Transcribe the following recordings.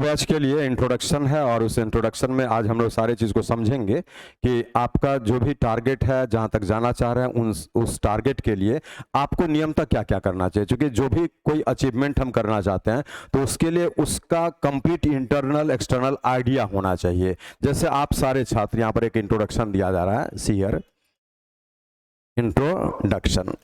Batch के लिए introduction है और उस इंट्रोडक्शन में आज हम लोग सारी चीज़ को समझेंगे कि आपका जो भी टारगेट है, जहाँ तक जाना चाह रहे हैं, उस टारगेट के लिए आपको नियमतः क्या-क्या करना चाहिए। क्योंकि जो भी कोई अचीवमेंट हम करना चाहते हैं, तो उसके लिए उसका कंप्लीट इंटरनल, एक्सटर्नल आइडिया होना चाहिए। जैसे आप सारे छात्र, यहाँ पर एक इंट्रोडक्शन दिया जा रहा है, सी हियर इंट्रोडक्शन।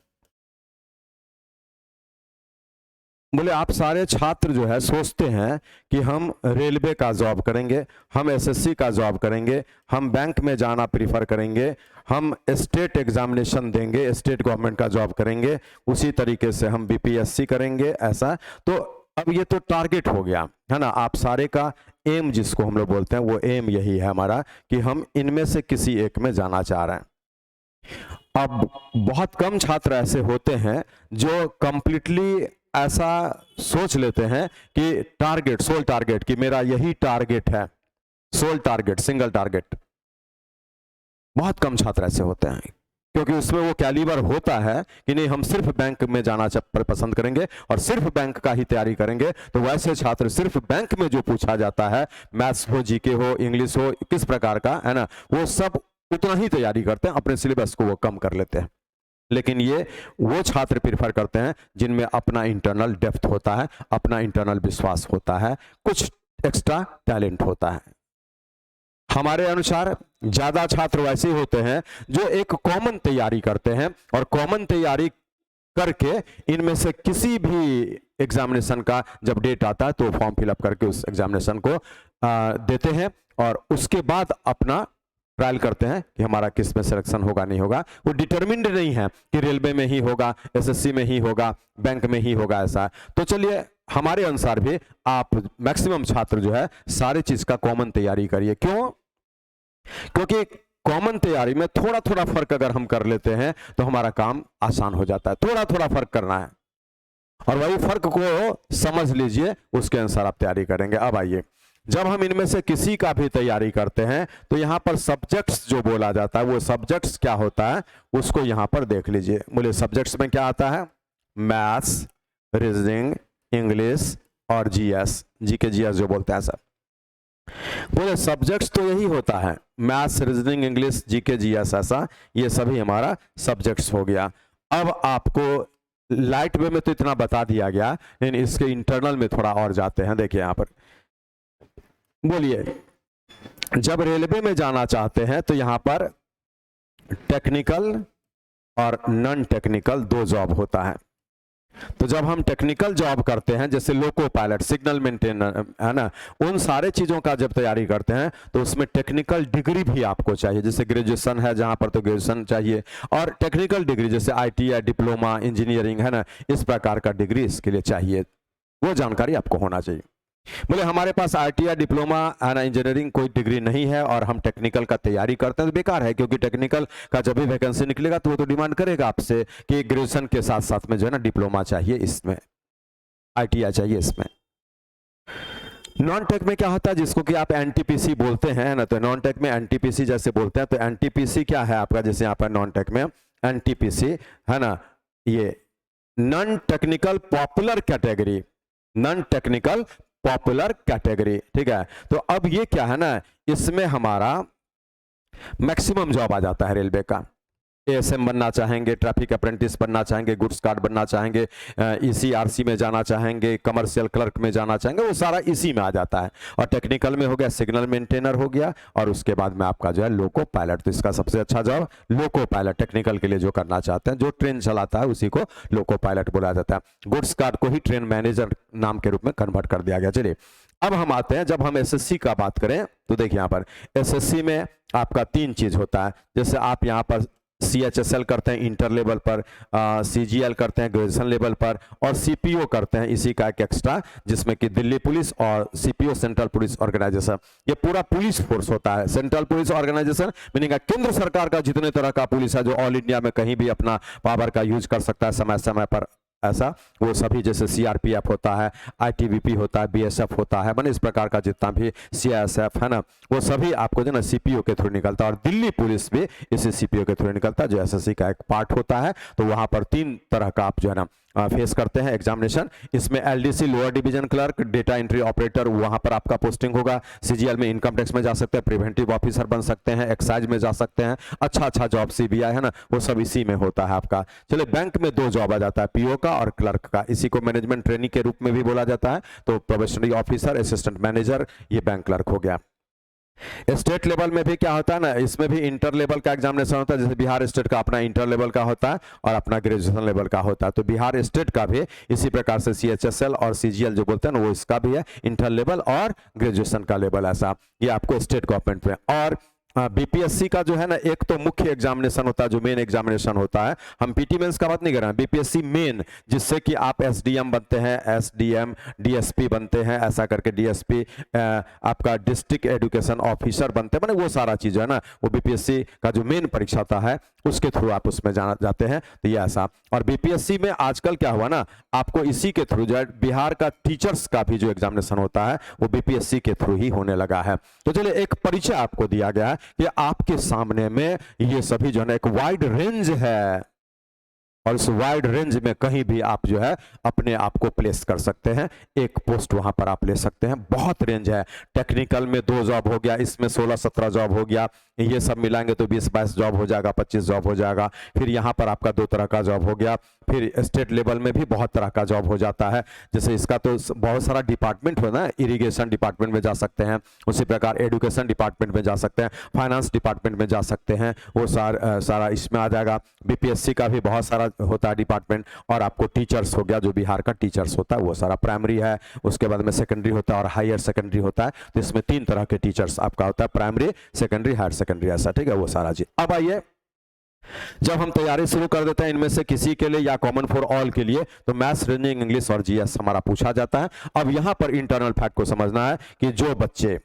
बोले आप सारे छात्र जो है सोचते हैं कि हम रेलवे का जॉब करेंगे, हम एसएससी का जॉब करेंगे, हम बैंक में जाना प्रीफर करेंगे, हम स्टेट एग्जामिनेशन देंगे, स्टेट गवर्नमेंट का जॉब करेंगे, उसी तरीके से हम बीपीएससी करेंगे। ऐसा तो अब ये तो टारगेट हो गया है ना, आप सारे का एम जिसको हम लोग बोलते हैं, वो एम यही है हमारा कि हम इनमें से किसी एक में जाना चाह रहे हैं। अब बहुत कम छात्र ऐसे होते हैं जो कंप्लीटली ऐसा सोच लेते हैं कि टारगेट, सोल टारगेट, कि मेरा यही टारगेट है, सोल टारगेट, सिंगल टारगेट। बहुत कम छात्र ऐसे होते हैं क्योंकि उसमें वो कैलिबर होता है कि नहीं हम सिर्फ बैंक में जाना पसंद करेंगे और सिर्फ बैंक का ही तैयारी करेंगे। तो वैसे छात्र सिर्फ बैंक में जो पूछा जाता है, मैथ्स हो, जीके हो, इंग्लिश हो, किस प्रकार का है ना, वो सब उतना ही तैयारी करते हैं, अपने सिलेबस को वो कम कर लेते हैं। लेकिन ये वो छात्र प्रेफर करते हैं जिनमें अपना इंटरनल डेप्थ होता है, अपना इंटरनल विश्वास होता है, कुछ एक्स्ट्रा टैलेंट होता है। हमारे अनुसार ज्यादा छात्र वैसे होते हैं जो एक कॉमन तैयारी करते हैं और कॉमन तैयारी करके इनमें से किसी भी एग्जामिनेशन का जब डेट आता है तो फॉर्म फिलअप करके उस एग्जामिनेशन को देते हैं और उसके बाद अपना ट्रायल करते हैं कि हमारा किस में सिलेक्शन होगा नहीं होगा। वो डिटरमिन्ड नहीं है कि रेलवे में ही होगा, एसएससी में ही होगा, बैंक में ही होगा, ऐसा। तो चलिए हमारे अनुसार भी आप मैक्सिमम छात्र जो है सारी चीज का कॉमन तैयारी करिए। क्यों? क्योंकि कॉमन तैयारी में थोड़ा थोड़ा फर्क अगर हम कर लेते हैं तो हमारा काम आसान हो जाता है। थोड़ा थोड़ा फर्क करना है और वही फर्क को समझ लीजिए, उसके अनुसार आप तैयारी करेंगे। अब आइए, जब हम इनमें से किसी का भी तैयारी करते हैं तो यहां पर सब्जेक्ट्स जो बोला जाता है, वो सब्जेक्ट्स क्या होता है उसको यहां पर देख लीजिए। बोले सब्जेक्ट्स में क्या आता है? मैथ्स, रीजनिंग, इंग्लिश और जीएस, जीके जीएस जो बोलते हैं सब। बोले सब्जेक्ट्स तो यही होता है, maths, reasoning, English, GK GS, ऐसा ये सभी हमारा सब्जेक्ट्स हो गया। अब आपको लाइट वे में तो इतना बता दिया गया, लेकिन इसके इंटरनल में थोड़ा और जाते हैं। देखिए यहां पर बोलिए, जब रेलवे में जाना चाहते हैं तो यहां पर टेक्निकल और नॉन टेक्निकल दो जॉब होता है। तो जब हम टेक्निकल जॉब करते हैं, जैसे लोको पायलट, सिग्नल मेंटेनर, है ना, उन सारे चीजों का जब तैयारी करते हैं तो उसमें टेक्निकल डिग्री भी आपको चाहिए। जैसे ग्रेजुएशन है जहां पर तो ग्रेजुएशन चाहिए, और टेक्निकल डिग्री जैसे आईटीआई, डिप्लोमा, इंजीनियरिंग, है ना, इस प्रकार का डिग्री इसके लिए चाहिए। वो जानकारी आपको होना चाहिए। बोले हमारे पास आईटीआई, डिप्लोमा, है ना, इंजीनियरिंग कोई डिग्री नहीं है और हम टेक्निकल का तैयारी करते हैं तो बेकार है, क्योंकि टेक्निकल का जब भी वैकेंसी निकलेगा तो वो तो डिमांड करेगा आपसे कि ग्रेजुएशन के साथ साथ में जो है ना डिप्लोमा चाहिए, इसमें आईटीआई चाहिए इसमें। नॉन टेक में क्या होता है, जिसको कि आप एनटीपीसी बोलते हैं ना, तो नॉन टेक में एनटीपीसी जैसे बोलते हैं। तो एनटीपीसी क्या है आपका, जैसे यहाँ पर नॉन टेक में एनटीपीसी है ना, ये non technical popular category, non technical popular category, ठीक है। तो अब ये क्या है ना, इसमें हमारा मैक्सिमम जॉब आ जाता है रेलवे का। एएसएम बनना चाहेंगे, ट्रैफिक अप्रेंटिस बनना चाहेंगे, गुड्स कार्ड बनना चाहेंगे, ईसीआरसी में जाना चाहेंगे, कमर्शियल क्लर्क में जाना चाहेंगे, वो सारा इसी में आ जाता है। और टेक्निकल में हो गया सिग्नल मेंटेनर हो गया, और उसके बाद में आपका जो है लोको पायलट। तो इसका सबसे अच्छा जॉब लोको पायलट, टेक्निकल के लिए जो करना चाहते हैं, जो ट्रेन चलाता है उसी को लोको पायलट बोला जाता है। गुड्स कार्ड को ही ट्रेन मैनेजर नाम के रूप में कन्वर्ट कर दिया गया। चलिए अब हम आते हैं, जब हम एसएससी का बात करें तो देखिए यहाँ पर एसएससी में आपका तीन चीज होता है। जैसे आप यहाँ पर CHSL करते हैं इंटर लेवल पर, CGL करते हैं ग्रेजुएशन लेवल पर, और CPO करते हैं इसी का एक एक्स्ट्रा, जिसमें कि दिल्ली पुलिस और CPO सेंट्रल पुलिस ऑर्गेनाइजेशन, ये पूरा पुलिस फोर्स होता है। सेंट्रल पुलिस ऑर्गेनाइजेशन मीनिंग केंद्र सरकार का जितने तरह का पुलिस है जो ऑल इंडिया में कहीं भी अपना पावर का यूज कर सकता है समय समय पर, ऐसा वो सभी, जैसे CRPF होता है, ITBP होता है, BSF होता है, मैंने इस प्रकार का जितना भी CISF है ना, वो सभी आपको जो ना CPO के थ्रू निकलता है। और दिल्ली पुलिस भी इसी CPO के थ्रू निकलता है, जो SSC का एक पार्ट होता है। तो वहां पर तीन तरह का आप जो है ना फेस करते हैं एग्जामिनेशन। इसमें LDC lower division clerk, data entry operator, वहां पर आपका पोस्टिंग होगा। सीजीएल में इनकम टैक्स में जा सकते हैं, प्रिवेंटिव ऑफिसर बन सकते हैं, एक्साइज में जा सकते हैं, अच्छा जॉब सीबीआई है ना, वो सब इसी में होता है आपका। चलिए, बैंक में 2 जॉब आ जाता है, पीओ का और क्लर्क का। इसी को मैनेजमेंट ट्रेनी के रूप में भी बोला जाता है। तो प्रोबेशनरी ऑफिसर, असिस्टेंट मैनेजर, ये बैंक क्लर्क हो गया। स्टेट लेवल में भी क्या होता है ना, इसमें भी इंटर लेवल का एग्जामिनेशन होता है। जैसे बिहार स्टेट का अपना इंटर लेवल का होता है और अपना ग्रेजुएशन लेवल का होता है। तो बिहार स्टेट का भी इसी प्रकार से सीएचएसएल और सीजीएल जो बोलते हैं ना, वो इसका भी है इंटर लेवल और ग्रेजुएशन का लेवल, ऐसा ये आपको स्टेट गवर्नमेंट में। और बीपीएससी का जो है ना, एक तो मुख्य एग्जामिनेशन होता है जो मेन एग्जामिनेशन होता है। हम पीटी मेंस का बात नहीं कर रहे हैं, बीपीएससी मेन, जिससे कि आप एसडीएम बनते हैं, एसडीएम डीएसपी बनते हैं, ऐसा करके डीएसपी आपका डिस्ट्रिक्ट एजुकेशन ऑफिसर बनते हैं, मैंने वो सारा चीज है ना, वो बीपीएससी का जो मेन परीक्षा होता है उसके थ्रू आप उसमें जाते हैं। तो ये ऐसा। और बीपीएससी में आजकल क्या हुआ ना, आपको इसी के थ्रू जो है बिहार का टीचर्स का भी जो एग्जामिनेशन होता है वो बीपीएससी के थ्रू ही होने लगा है। तो चलिए, एक परिचय आपको दिया गया है कि आपके सामने में ये सभी जो है ना एक वाइड रेंज है, और इस वाइड रेंज में कहीं भी आप जो है अपने आप को प्लेस कर सकते हैं, एक पोस्ट वहां पर आप ले सकते हैं। बहुत रेंज है। टेक्निकल में 2 जॉब हो गया, इसमें 16-17 जॉब हो गया, ये सब मिलाएंगे तो 20-22 जॉब हो जाएगा, 25 जॉब हो जाएगा। फिर यहाँ पर आपका 2 तरह का जॉब हो गया। फिर स्टेट लेवल में भी बहुत तरह का जॉब हो जाता है। जैसे इसका तो बहुत सारा डिपार्टमेंट हो ना, इरिगेशन डिपार्टमेंट में जा सकते हैं, उसी प्रकार एजुकेशन डिपार्टमेंट में जा सकते हैं, फाइनेंस डिपार्टमेंट में जा सकते हैं, वो सारा इसमें आ जाएगा। बीपीएससी का भी बहुत सारा होता है डिपार्टमेंट। और आपको टीचर्स हो गया, जो बिहार का टीचर्स होता है वो सारा, प्राइमरी है, उसके बाद में सेकेंडरी होता है और हायर सेकेंडरी होता है। तो इसमें 3 तरह के टीचर्स आपका होता है, प्राइमरी, सेकेंडरी, हायर सेकेंडरी, ऐसा, ठीक है, वो सारा चीज। अब आइए, जब हम तैयारी शुरू कर देते हैं इनमें से किसी के लिए या कॉमन फॉर ऑल के लिए, तो मैथ्स, रीजनिंग, इंग्लिश और जीएस हमारा पूछा जाता है। अब यहां पर इंटरनल फैक्ट को समझना है कि जो बच्चे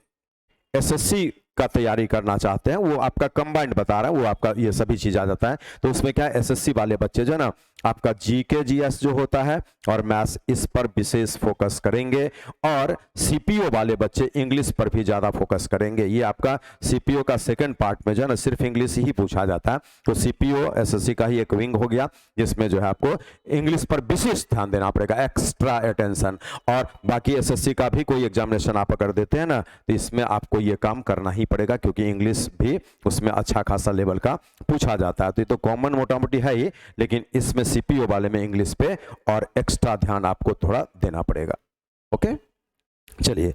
एसएससी का तैयारी करना चाहते हैं, वो आपका कंबाइंड बता रहा है, वो आपका ये सभी चीज आ जाता है। तो उसमें क्या है, एसएससी वाले बच्चे जो है ना, आपका जीके जीएस जो होता है और मैथ्स, इस पर विशेष फोकस करेंगे। और सीपीओ वाले बच्चे इंग्लिश पर भी ज्यादा फोकस करेंगे। ये आपका सीपीओ का सेकंड पार्ट में जो है ना, सिर्फ इंग्लिश ही पूछा जाता है। तो सीपीओ एसएससी का ही एक विंग हो गया, जिसमें जो है आपको इंग्लिश पर विशेष ध्यान देना पड़ेगा, एक्स्ट्रा अटेंशन। और बाकी एसएससी का भी कोई एग्जामिनेशन आप अगर देते हैं ना, तो इसमें आपको ये काम करना ही पड़ेगा, क्योंकि इंग्लिश भी उसमें अच्छा खासा लेवल का पूछा जाता है। तो ये तो कॉमन मोटा मोटी है ही, लेकिन इसमें सीपीओ वाले में इंग्लिश पे और एक्स्ट्रा ध्यान आपको थोड़ा देना पड़ेगा। ओके, चलिए,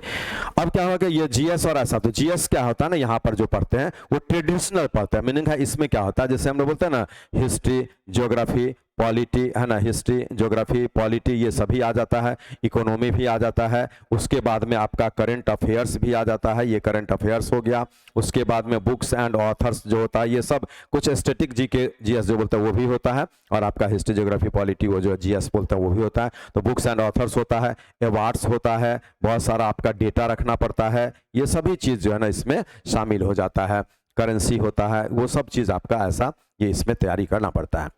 अब क्या होगा, ये जीएस और ऐसा। तो जीएस क्या होता है ना, यहां पर जो पढ़ते हैं वो ट्रेडिशनल पढ़ते हैं। मीनिंग है इसमें क्या होता है, जैसे हम लोग बोलते हैं ना, हिस्ट्री, ज्योग्राफी, पॉलिटी, है ना, हिस्ट्री, ज्योग्राफी, पॉलिटी, ये सभी आ जाता है। इकोनॉमी भी आ जाता है। उसके बाद में आपका करंट अफेयर्स भी आ जाता है, ये करंट अफेयर्स हो गया। उसके बाद में बुक्स एंड ऑथर्स जो होता है, ये सब कुछ स्टैटिक जीके जीएस जो बोलते हैं वो भी होता है। और आपका हिस्ट्री, ज्योग्राफी, पॉलिटी वो जो जीएस बोलते हैं वो भी होता है। तो बुक्स एंड ऑथर्स होता है, अवार्ड्स होता है, बहुत सारा आपका डेटा रखना पड़ता है, ये सभी चीज जो है ना इसमें शामिल हो जाता है। करेंसी होता है, वो सब चीज आपका ऐसा ये इसमें तैयारी करना पड़ता है।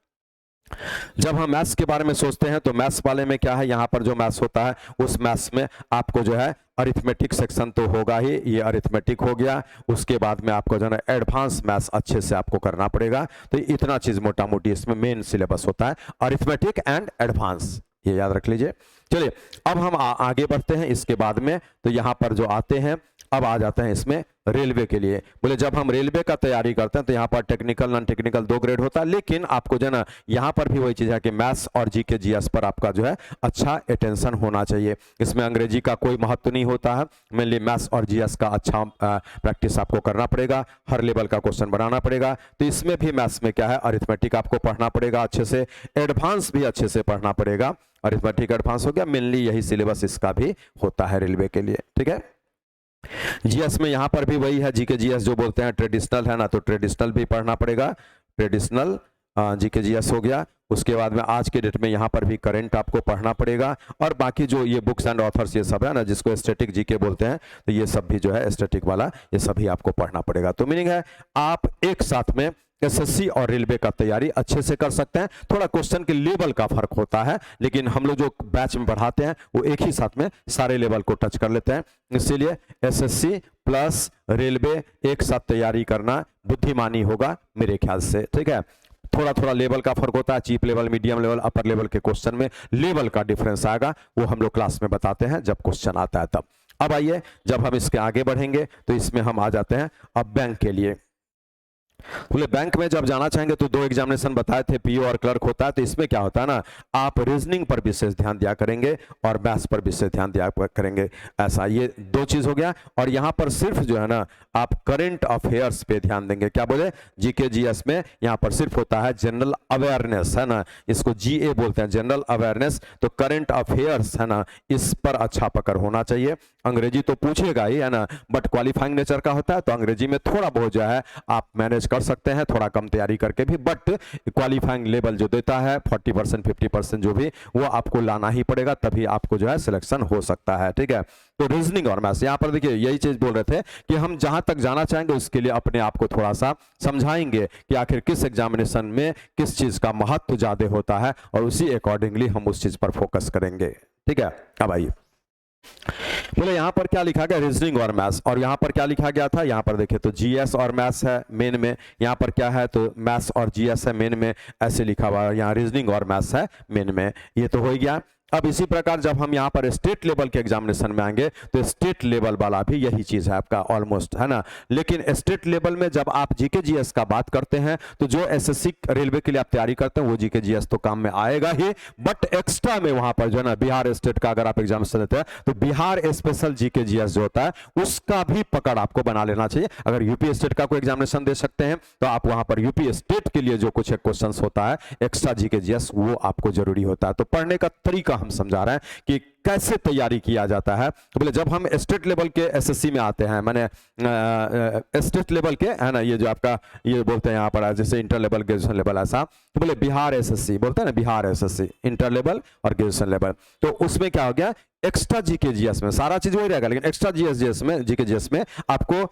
जब हम मैथ्स के बारे में सोचते हैं, तो मैथ्स वाले में क्या है, यहां पर जो मैथ्स होता है उस मैथ्स में आपको जो है अरिथमेटिक सेक्शन तो होगा ही, ये अरिथमेटिक हो गया। उसके बाद में आपको जो है एडवांस मैथ्स अच्छे से आपको करना पड़ेगा। तो इतना चीज मोटा मोटी इसमें मेन सिलेबस होता है, अरिथमेटिक एंड एडवांस, ये याद रख लीजिए। चलिए, अब हम आगे बढ़ते हैं इसके बाद में। तो यहां पर जो आते हैं, अब आ जाते हैं इसमें रेलवे के लिए। बोले जब हम रेलवे का तैयारी करते हैं तो यहाँ पर टेक्निकल, नॉन टेक्निकल 2 ग्रेड होता है। लेकिन आपको जो है ना, यहाँ पर भी वही चीज है कि मैथ्स और जीके जीएस पर आपका जो है अच्छा अटेंशन होना चाहिए। इसमें अंग्रेजी का कोई महत्व नहीं होता है, मेनली मैथ्स और जीएस का अच्छा प्रैक्टिस आपको करना पड़ेगा, हर लेवल का क्वेश्चन बनाना पड़ेगा। तो इसमें भी मैथ्स में क्या है, अरिथमेटिक आपको पढ़ना पड़ेगा अच्छे से, एडवांस भी अच्छे से पढ़ना पड़ेगा। अरिथमेटिक एडवांस हो गया, मेनली यही सिलेबस इसका भी होता है रेलवे के लिए, ठीक है। जीएस में यहां पर भी वही है, जीके जीएस जो बोलते हैं ट्रेडिशनल है ना, तो ट्रेडिशनल भी पढ़ना पड़ेगा, ट्रेडिशनल जीके जीएस हो गया। उसके बाद में आज के डेट में यहाँ पर भी करंट आपको पढ़ना पड़ेगा। और बाकी जो ये बुक्स एंड ऑथर्स ये सब है ना, जिसको स्टैटिक जीके बोलते हैं, तो ये सब भी जो है स्टैटिक वाला, ये सभी आपको पढ़ना पड़ेगा। तो मीनिंग है आप एक साथ में एसएससी और रेलवे का तैयारी अच्छे से कर सकते हैं। थोड़ा क्वेश्चन के लेवल का फर्क होता है, लेकिन हम लोग जो बैच में पढ़ाते हैं वो एक ही साथ में सारे लेवल को टच कर लेते हैं। इसीलिए एसएससी प्लस रेलवे एक साथ तैयारी करना बुद्धिमानी होगा मेरे ख्याल से, ठीक है। थोड़ा थोड़ा लेवल का फर्क होता है, cheap level, medium level, upper level के क्वेश्चन में लेवल का डिफरेंस आएगा, वो हम लोग क्लास में बताते हैं जब क्वेश्चन आता है तब। अब आइए, जब हम इसके आगे बढ़ेंगे तो इसमें हम आ जाते हैं अब बैंक के लिए। बोले बैंक में जब जाना चाहेंगे तो 2 एग्जामिनेशन बताए थे, पीओ और क्लर्क होता है। तो इसमें क्या होता है ना, आप रीजनिंग पर विशेष ध्यान दिया करेंगे और मैथ्स पर विशेष ध्यान दिया करेंगे, ऐसा ये 2 चीज हो गया। और यहां पर सिर्फ जो है ना आप करंट अफेयर्स पे ध्यान देंगे। क्या बोले, जीके जीएस में यहां पर सिर्फ होता है जनरल अवेयरनेस, है ना, इसको जीए बोलते हैं, जनरल अवेयरनेस। तो करंट अफेयर्स है ना, इस पर अच्छा पकड़ होना चाहिए। अंग्रेजी तो पूछेगा ही, है ना, बट क्वालिफाइंग नेचर का होता है, तो अंग्रेजी में थोड़ा बहुत जो है आप मैनेज कर सकते हैं, थोड़ा कम तैयारी करके भी, बट क्वालिफाइंग लेवल जो देता है 40% 50% जो भी, वो आपको लाना ही पड़ेगा, तभी आपको जो है सिलेक्शन हो सकता है। ठीक है, तो रीजनिंग और मैथ्स यहाँ पर देखिए यही चीज बोल रहे थे कि हम जहां तक जाना चाहेंगे उसके लिए अपने आप को थोड़ा सा समझाएंगे कि आखिर किस एग्जामिनेशन में किस चीज का महत्व ज्यादा होता है, और उसी अकॉर्डिंगली हम उस चीज पर फोकस करेंगे। ठीक है, अब आइए, बोले यहां पर क्या लिखा गया, रीजनिंग और मैथ्स, और यहां पर क्या लिखा गया था, यहां पर देखिए तो जीएस और मैथ्स है मेन में, यहां पर क्या है तो मैथ्स और जीएस है मेन में, ऐसे लिखा हुआ है, यहां रीजनिंग और मैथ्स है मेन में, ये तो हो गया। अब इसी प्रकार जब हम यहाँ पर स्टेट लेवल के एग्जामिनेशन में आएंगे तो स्टेट लेवल वाला भी यही चीज है आपका ऑलमोस्ट, है ना। लेकिन स्टेट लेवल में जब आप जीके जीएस का बात करते हैं तो जो एसएससी रेलवे के लिए आप तैयारी करते हैं वो जीके जीएस तो काम में आएगा ही, बट एक्स्ट्रा में वहां पर जो है ना बिहार स्टेट का अगर आप एग्जामिनेशन देते हैं तो बिहार स्पेशल जीके जीएस जो होता है उसका भी पकड़ आपको बना लेना चाहिए। अगर यूपी स्टेट का कोई एग्जामिनेशन दे सकते हैं तो आप वहां पर यूपी स्टेट के लिए जो कुछ क्वेश्चन होता है एक्स्ट्रा जीके जीएस वो आपको जरूरी होता है। तो पढ़ने का तरीका हम समझा रहे हैं कि कैसे तैयारी किया जाता है। तो बोले जब हम स्टेट लेवल के एसएससी में आते हैं, माने स्टेट लेवल के, है ना, ये जो आपका ये बोलते हैं यहाँ पर जैसे इंटर लेवल ग्रेजुएशन लेवल ऐसा, तो बोले बिहार एसएससी बोलते हैं ना, बिहार एसएससी इंटर लेवल और ग्रेजुएशन लेवल। तो उसमें क्या हो गया, एक्स्ट्रा जीके जीएस में सारा चीज वही रहेगा, लेकिन एक्स्ट्रा जीएस में जीके जीएस में आपको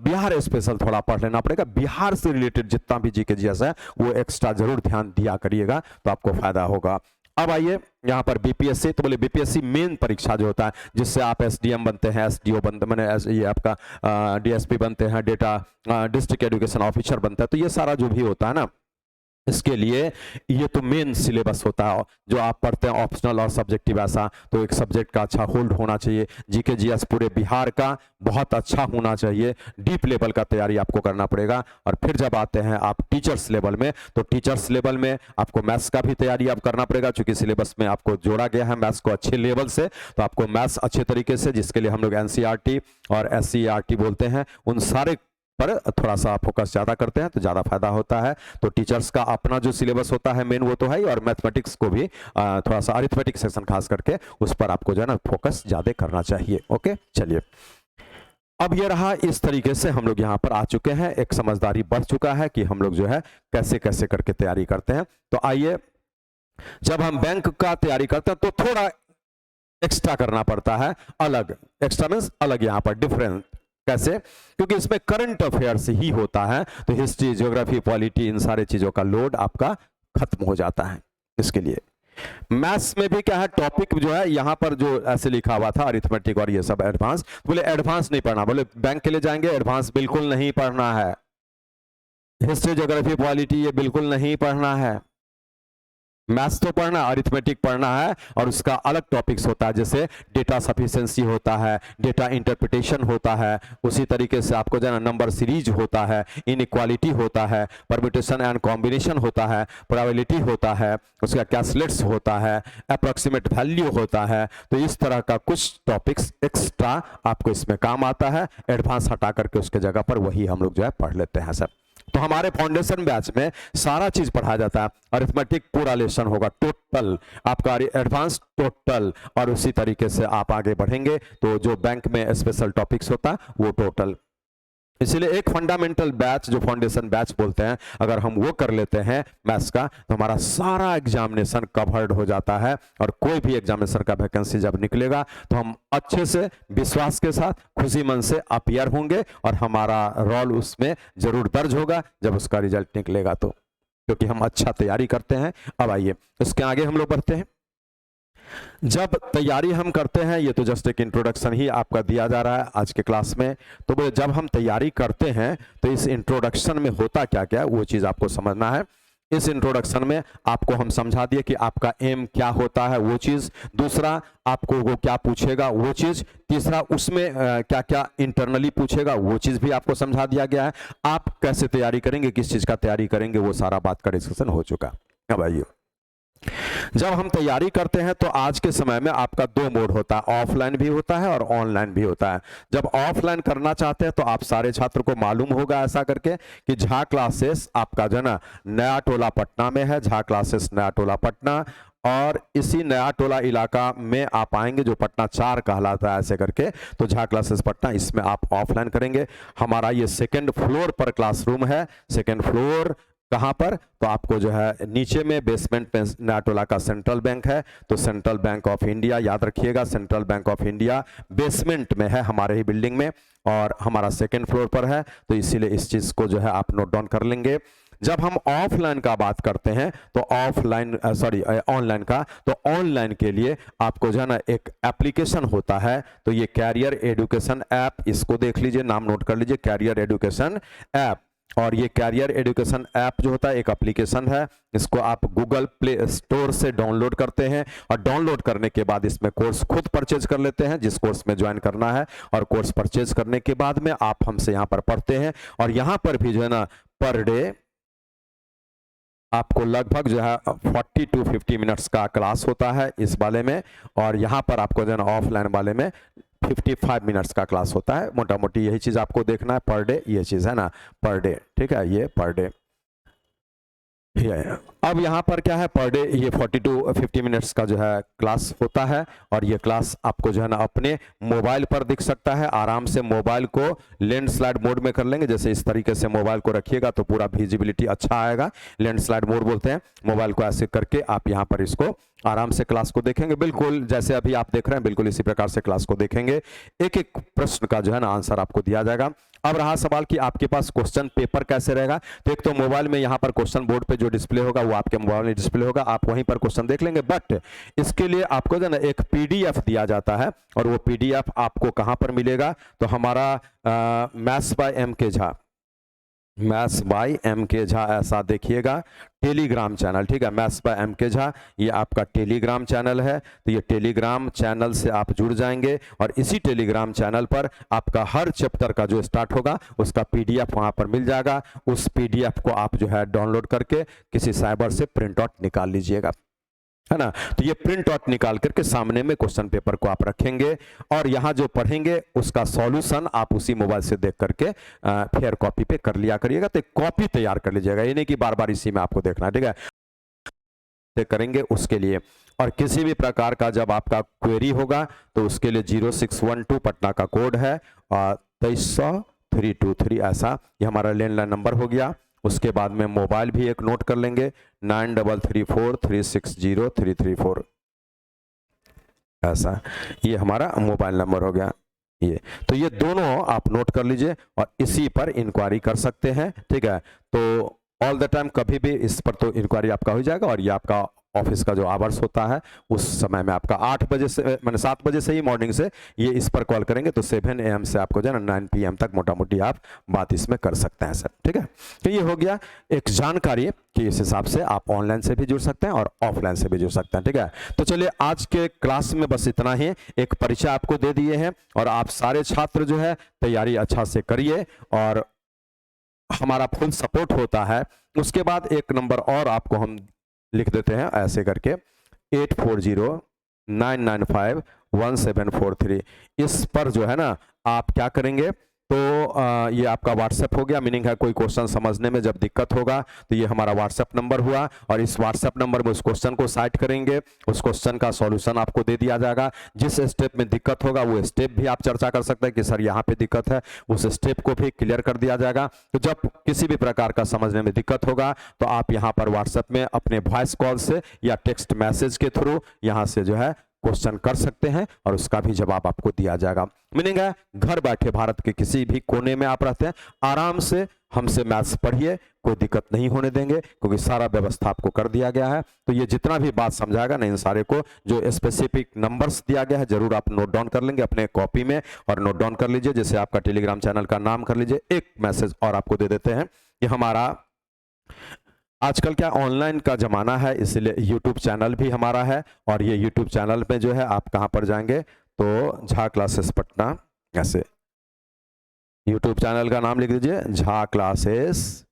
बिहार स्पेशल थोड़ा पढ़ लेना पड़ेगा। बिहार से रिलेटेड जितना भी जीके जीएस है वो एक्स्ट्रा जरूर ध्यान दिया करिएगा, तो आपको फायदा होगा। अब आइए यहाँ पर बीपीएससी, तो बोले बीपीएससी मेन परीक्षा जो होता है जिससे आप एसडीएम बनते हैं, एसडीओ बनते, मैंने ये आपका डीएसपी बनते हैं, डेटा डिस्ट्रिक्ट एजुकेशन ऑफिसर बनता है, तो ये सारा जो भी होता है ना इसके लिए ये तो मेन सिलेबस होता है जो आप पढ़ते हैं, ऑप्शनल और सब्जेक्टिव ऐसा। तो एक सब्जेक्ट का अच्छा होल्ड होना चाहिए, जीके जीएस पूरे बिहार का बहुत अच्छा होना चाहिए, डीप लेवल का तैयारी आपको करना पड़ेगा। और फिर जब आते हैं आप टीचर्स लेवल में, तो टीचर्स लेवल में आपको मैथ्स का भी तैयारी आप करना पड़ेगा, क्योंकि सिलेबस में आपको जोड़ा गया है मैथ्स को अच्छे लेवल से, तो आपको मैथ्स अच्छे तरीके से, जिसके लिए हम लोग एनसीईआरटी और एससीईआरटी बोलते हैं, उन सारे पर थोड़ा सा फोकस ज्यादा करते हैं तो ज्यादा फायदा होता है। तो टीचर्स का अपना जो सिलेबस होता है मेन वो तो है ही, और मैथमेटिक्स को भी थोड़ा सा अरिथमेटिक सेक्शन खास करके उस पर आपको जो है ना फोकस ज्यादा करना चाहिए। ओके, चलिए अब ये रहा, इस तरीके से हम लोग यहाँ पर आ चुके हैं, एक समझदारी बढ़ चुका है कि हम लोग जो है कैसे कैसे करके तैयारी करते हैं। तो आइए, जब हम बैंक का तैयारी करते हैं तो थोड़ा एक्स्ट्रा करना पड़ता है, अलग, एक्स्ट्रा मींस अलग, यहाँ पर डिफरेंट। कैसे? क्योंकि इसमें करंट अफेयर्स ही होता है, तो हिस्ट्री, ज्योग्राफी, पॉलिटी, इन सारे चीजों का लोड आपका खत्म हो जाता है। इसके लिए मैथ्स में भी क्या है, टॉपिक जो है यहाँ पर जो ऐसे लिखा हुआ था अरिथमेटिक और ये सब एडवांस, बोले एडवांस नहीं पढ़ना, बोले बैंक के लिए जाएंगे एडवांस बिल्कुल नहीं पढ़ना है, हिस्ट्री, ज्योग्राफी, पॉलिटी ये बिल्कुल नहीं पढ़ना है। मैथ्स तो पढ़ना, अरिथमेटिक पढ़ना है, और उसका अलग टॉपिक्स होता है, जैसे डेटा सफिशिएंसी होता है, डेटा इंटरप्रिटेशन होता है, उसी तरीके से आपको जो है नंबर सीरीज होता है, इनइक्वालिटी होता है, परम्यूटेशन एंड कॉम्बिनेशन होता है, प्रोबेबिलिटी होता है, उसका कैलकुलेट्स होता है, अप्रोक्सीमेट वैल्यू होता है। तो इस तरह का कुछ टॉपिक्स एक्स्ट्रा आपको इसमें काम आता है, एडवांस हटा करके उसके जगह पर वही हम लोग जो है पढ़ लेते हैं सब। तो हमारे फाउंडेशन बैच में सारा चीज पढ़ाया जाता है, अरिथमेटिक पूरा लेसन होगा टोटल आपका, एडवांस टोटल, और उसी तरीके से आप आगे बढ़ेंगे तो जो बैंक में स्पेशल टॉपिक्स होता है वो टोटल। इसलिए एक फंडामेंटल बैच जो फाउंडेशन बैच बोलते हैं, अगर हम वो कर लेते हैं मैथ्स का, तो हमारा सारा एग्जामिनेशन कवर्ड हो जाता है, और कोई भी एग्जामिनेशन का वैकेंसी जब निकलेगा तो हम अच्छे से विश्वास के साथ खुशी मन से अपीयर होंगे, और हमारा रोल उसमें जरूर दर्ज होगा जब उसका रिजल्ट निकलेगा, तो क्योंकि हम अच्छा तैयारी करते हैं। अब आइए इसके आगे हम लोग बढ़ते हैं। जब तैयारी हम करते हैं, ये तो जस्ट एक इंट्रोडक्शन ही आपका दिया जा रहा है आज के क्लास में, तो बोले जब हम तैयारी करते हैं तो इस इंट्रोडक्शन में होता क्या क्या वो चीज आपको समझना है। इस इंट्रोडक्शन में आपको हम समझा दिए कि आपका एम क्या होता है वो चीज़, दूसरा आपको वो क्या पूछेगा वो चीज़, तीसरा उसमें क्या क्या इंटरनली पूछेगा वो चीज़ भी आपको समझा दिया गया है। आप कैसे तैयारी करेंगे, किस चीज़ का तैयारी करेंगे, वो सारा बात का डिस्कशन हो चुका। अब आइए, जब हम तैयारी करते हैं तो आज के समय में आपका दो मोड होता है, ऑफलाइन भी होता है और ऑनलाइन भी होता है। जब ऑफलाइन करना चाहते हैं तो आप सारे छात्र को मालूम होगा ऐसा करके कि झा क्लासेस आपका जो है ना नया टोला पटना में है, झा क्लासेस नया टोला पटना, और इसी नया टोला इलाका में आप आएंगे जो पटना 4 कहलाता है ऐसे करके, तो झा क्लासेस पटना, इसमें आप ऑफलाइन करेंगे। हमारा ये सेकेंड फ्लोर पर क्लासरूम है। सेकेंड फ्लोर कहाँ पर, तो आपको जो है नीचे में बेसमेंट में नया टोला का सेंट्रल बैंक है, तो सेंट्रल बैंक ऑफ इंडिया याद रखिएगा, central bank of India basement में है हमारे ही बिल्डिंग में, और हमारा सेकेंड फ्लोर पर है, तो इसीलिए इस चीज़ को जो है आप नोट डाउन कर लेंगे। जब हम ऑफलाइन का बात करते हैं तो ऑफलाइन ऑनलाइन का, तो ऑनलाइन के लिए आपको जो है ना एक एप्लीकेशन होता है, तो ये कैरियर एजुकेशन ऐप, इसको देख लीजिए, नाम नोट कर लीजिए, कैरियर एजुकेशन ऐप। और ये कैरियर एजुकेशन ऐप जो होता है एक एप्लीकेशन है, इसको आप गूगल प्ले स्टोर से डाउनलोड करते हैं, और डाउनलोड करने के बाद इसमें कोर्स खुद परचेज कर लेते हैं जिस कोर्स में ज्वाइन करना है, और कोर्स परचेज करने के बाद में आप हमसे यहाँ पर पढ़ते हैं, और यहाँ पर भी जो है ना पर डे आपको लगभग जो है 40 to 50 मिनट्स का क्लास होता है इस वाले में, और यहाँ पर आपको जो है ना ऑफलाइन वाले में 55 मिनट्स का क्लास होता है। मोटा मोटी यही चीज़ आपको देखना है, पर डे ये चीज़ है ना, पर डे, ठीक है, ये पर डे। अब यहाँ पर क्या है, पर डे ये 40 to 50 मिनट्स का जो है क्लास होता है, और ये क्लास आपको जो है ना अपने मोबाइल पर दिख सकता है। आराम से मोबाइल को लैंडस्लाइड मोड में कर लेंगे, जैसे इस तरीके से मोबाइल को रखिएगा तो पूरा विजिबिलिटी अच्छा आएगा, लैंडस्लाइड मोड बोलते हैं। मोबाइल को ऐसे करके आप यहाँ पर इसको आराम से क्लास को देखेंगे, बिल्कुल जैसे अभी आप देख रहे हैं, बिल्कुल इसी प्रकार से क्लास को देखेंगे। एक एक प्रश्न का जो है ना आंसर आपको दिया जाएगा। अब रहा सवाल कि आपके पास क्वेश्चन पेपर कैसे रहेगा, तो एक तो मोबाइल में यहाँ पर क्वेश्चन बोर्ड पे जो डिस्प्ले होगा वो आपके मोबाइल में डिस्प्ले होगा, आप वहीं पर क्वेश्चन देख लेंगे। बट इसके लिए आपको जो ना एक पीडीएफ दिया जाता है, और वो पीडीएफ आपको कहाँ पर मिलेगा, तो हमारा मैथ्स बाय एम के झा, मैथ्स बाय एम के झा ऐसा देखिएगा टेलीग्राम चैनल, ठीक है, मैथ्स बाय एम के झा, ये आपका टेलीग्राम चैनल है। तो ये टेलीग्राम चैनल से आप जुड़ जाएंगे, और इसी टेलीग्राम चैनल पर आपका हर चैप्टर का जो स्टार्ट होगा उसका पीडीएफ वहां पर मिल जाएगा। उस पीडीएफ को आप जो है डाउनलोड करके किसी साइबर से प्रिंट आउट निकाल लीजिएगा, है ना। तो ये प्रिंट आउट निकाल करके सामने में क्वेश्चन पेपर को आप रखेंगे, और यहाँ जो पढ़ेंगे उसका सॉल्यूशन आप उसी मोबाइल से देख करके फेयर कॉपी पे कर लिया करिएगा। तो कॉपी तैयार कर लीजिएगा, ये नहीं कि बार बार इसी में आपको देखना है, ठीक है, करेंगे उसके लिए। और किसी भी प्रकार का जब आपका क्वेरी होगा तो उसके लिए 0612 पटना का कोड है, और 2300-323 ऐसा ये हमारा लैंडलाइन नंबर हो गया। उसके बाद में मोबाइल भी एक नोट कर लेंगे, 9334360334 ऐसा, ये हमारा मोबाइल नंबर हो गया। ये तो ये दोनों आप नोट कर लीजिए, और इसी पर इंक्वायरी कर सकते हैं, ठीक है। तो ऑल द टाइम कभी भी इस पर तो इंक्वायरी आपका हो जाएगा, और ये आपका ऑफिस का जो आवर्स होता है उस समय में आपका 8 बजे से मैंने 7 बजे से ही मॉर्निंग से ये इस पर कॉल करेंगे, तो 7 AM से आपको जो है ना 9 PM तक मोटा मोटी आप बात इसमें कर सकते हैं सर, ठीक है। तो ये हो गया एक जानकारी कि इस हिसाब से आप ऑनलाइन से भी जुड़ सकते हैं और ऑफलाइन से भी जुड़ सकते हैं, ठीक है। तो चलिए आज के क्लास में बस इतना ही, एक परिचय आपको दे दिए हैं, और आप सारे छात्र जो है तैयारी अच्छा से करिए, और हमारा फुल सपोर्ट होता है। उसके बाद एक नंबर और आपको हम लिख देते हैं ऐसे करके, 8409951743, इस पर जो है ना आप क्या करेंगे, तो ये आपका व्हाट्सएप हो गया, मीनिंग है कोई क्वेश्चन समझने में जब दिक्कत होगा तो ये हमारा व्हाट्सएप नंबर हुआ, और इस व्हाट्सएप नंबर में उस क्वेश्चन को साइट करेंगे, उस क्वेश्चन का सॉल्यूशन आपको दे दिया जाएगा। जिस स्टेप में दिक्कत होगा वो स्टेप भी आप चर्चा कर सकते हैं कि सर यहाँ पे दिक्कत है, उस स्टेप को भी क्लियर कर दिया जाएगा। तो जब किसी भी प्रकार का समझने में दिक्कत होगा तो आप यहाँ पर व्हाट्सएप में अपने वॉइस कॉल से या टेक्स्ट मैसेज के थ्रू यहाँ से जो है क्वेश्चन कर सकते हैं, और उसका भी जवाब आपको दिया जाएगा। मीनिंग है घर बैठे भारत के किसी भी कोने में आप रहते हैं, आराम से हमसे मैथ्स पढ़िए, कोई दिक्कत नहीं होने देंगे, क्योंकि सारा व्यवस्था आपको कर दिया गया है। तो ये जितना भी बात समझाएगा ना, इन सारे को जो स्पेसिफिक नंबर्स दिया गया है जरूर आप नोट डाउन कर लेंगे अपने कॉपी में, और नोट डाउन कर लीजिए। जैसे आपका टेलीग्राम चैनल का नाम कर लीजिए। एक मैसेज और आपको दे देते हैं कि हमारा आजकल क्या ऑनलाइन का ज़माना है, इसलिए यूट्यूब चैनल भी हमारा है। और ये यूट्यूब चैनल पे जो है आप कहाँ पर जाएंगे तो झा क्लासेस पटना, ऐसे यूट्यूब चैनल का नाम लिख दीजिए झा क्लासेस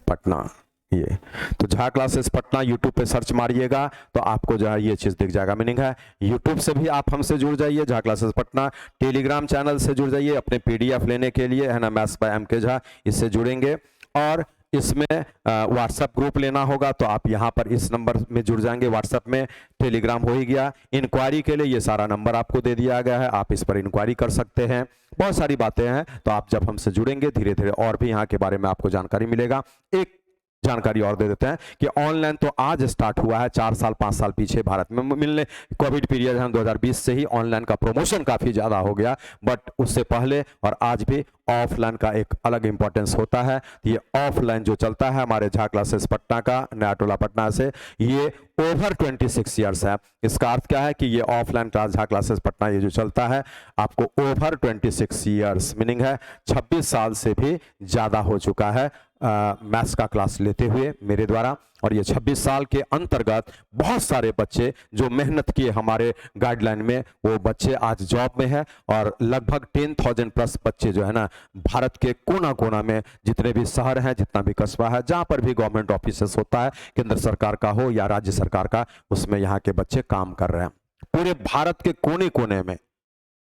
पटना। ये तो झा क्लासेस पटना यूट्यूब पे सर्च मारिएगा तो आपको जो है ये चीज़ दिख जाएगा। मीनिंग है यूट्यूब से भी आप हमसे जुड़ जाइए, Jha classes Patna. Telegram channel से जुड़ जाइए अपने पीडीएफ लेने के लिए, है ना, मैथ्स बाय एम के झा, इससे जुड़ेंगे। और इसमें व्हाट्सएप ग्रुप लेना होगा तो आप यहाँ पर इस नंबर में जुड़ जाएंगे व्हाट्सएप में। टेलीग्राम हो ही गया। इंक्वायरी के लिए ये सारा नंबर आपको दे दिया गया है, आप इस पर इंक्वायरी कर सकते हैं। बहुत सारी बातें हैं, तो आप जब हमसे जुड़ेंगे धीरे धीरे और भी यहाँ के बारे में आपको जानकारी मिलेगा। एक जानकारी और दे देते हैं कि ऑनलाइन तो आज स्टार्ट हुआ है, 4 साल 5 साल पीछे भारत में मिलने कोविड पीरियड है 2020 से ही ऑनलाइन का प्रमोशन काफ़ी ज़्यादा हो गया, बट उससे पहले और आज भी ऑफलाइन का एक अलग इंपॉर्टेंस होता है। ये ऑफलाइन जो चलता है हमारे झा क्लासेस पटना का, नया टोला पटना से, ये ओवर 26 ईयर्स है। इसका अर्थ क्या है कि ये offline class Jha classes Patna ये जो चलता है आपको ओवर 26 ईयर्स, मीनिंग है 26 साल से भी ज़्यादा हो चुका है मैथ्स का क्लास लेते हुए मेरे द्वारा। और ये 26 साल के अंतर्गत बहुत सारे बच्चे जो मेहनत किए हमारे गाइडलाइन में, वो बच्चे आज जॉब में है। और लगभग 10,000 प्लस बच्चे जो है ना भारत के कोना कोना में, जितने भी शहर हैं, जितना भी कस्बा है, जहाँ पर भी गवर्नमेंट ऑफिस होता है, केंद्र सरकार का हो या राज्य सरकार का, उसमें यहाँ के बच्चे काम कर रहे हैं। पूरे भारत के कोने कोने में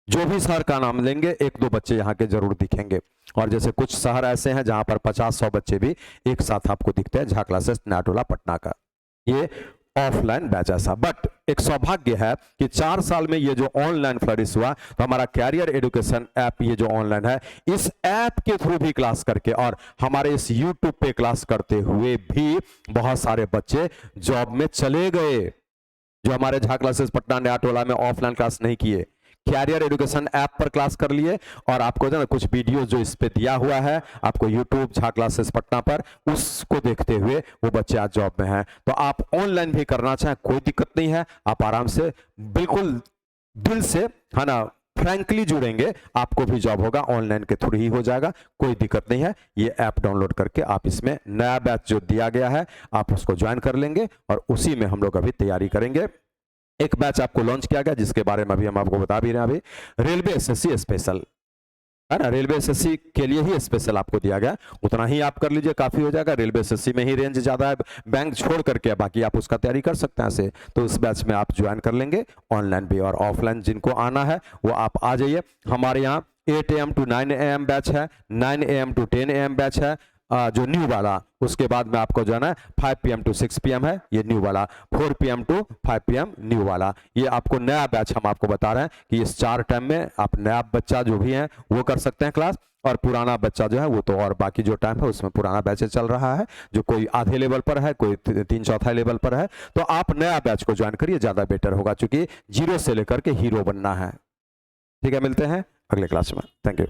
जो भी शहर का नाम लेंगे 1-2 बच्चे यहाँ के जरूर दिखेंगे। और जैसे कुछ शहर ऐसे हैं जहां पर 50-100 बच्चे भी एक साथ आपको दिखते हैं झा क्लासेस नया टोला पटना का। ये ऑफलाइन बैच ऐसा। बट एक सौभाग्य है कि 4 साल में ये जो ऑनलाइन फ्लरिश हुआ, तो हमारा कैरियर एजुकेशन ऐप ये जो ऑनलाइन है, इस ऐप के थ्रू भी क्लास करके और हमारे इस यूट्यूब पे क्लास करते हुए भी बहुत सारे बच्चे जॉब में चले गए जो हमारे झा क्लासेस पटना नया टोला में ऑफलाइन क्लास नहीं किए, कैरियर एजुकेशन ऐप पर क्लास कर लिए। और आपको जो ना कुछ वीडियो जो इस पे दिया हुआ है आपको यूट्यूब झा क्लासेस पटना पर, उसको देखते हुए वो बच्चे आज जॉब में हैं। तो आप ऑनलाइन भी करना चाहें कोई दिक्कत नहीं है, आप आराम से बिल्कुल दिल से, है ना, फ्रैंकली जुड़ेंगे, आपको भी जॉब होगा, ऑनलाइन के थ्रू ही हो जाएगा, कोई दिक्कत नहीं है। ये ऐप डाउनलोड करके आप इसमें नया बैच जो दिया गया है आप उसको ज्वाइन कर लेंगे और उसी में हम लोग अभी तैयारी करेंगे। एक बैच आपको लॉन्च किया गया जिसके बारे में अभी हम आपको बता भी रहे हैं, अभी रेलवे एसएससी स्पेशल है ना, रेलवे एसएससी के लिए ही स्पेशल आपको दिया गया, उतना ही आप कर लीजिए, काफी हो जाएगा। रेलवे एसएससी में ही रेंज ज्यादा है बैंक छोड़ करके, बाकी आप उसका तैयारी कर सकते हैं ऐसे। तो इस बैच में आप ज्वाइन कर लेंगे, ऑनलाइन भी और ऑफलाइन जिनको आना है वो आप आ जाइए। हमारे यहाँ 8 AM to 9 AM बैच है, 9 AM to 10 AM बैच है जो न्यू वाला। उसके बाद में आपको जो है ना 5 PM to 6 PM है ये न्यू वाला, 4 PM to 5 PM न्यू वाला। ये आपको नया बैच हम आपको बता रहे हैं कि इस 4 टाइम में आप नया बच्चा जो भी है वो कर सकते हैं क्लास, और पुराना बच्चा जो है वो तो, और बाकी जो टाइम है उसमें पुराना बैच चल रहा है, जो कोई आधे लेवल पर है, कोई 3/4 लेवल पर है। तो आप नया बैच को ज्वाइन करिए, ज्यादा बेटर होगा, क्योंकि 0 से लेकर के हीरो बनना है। ठीक है, मिलते हैं अगले क्लास में। Thank you.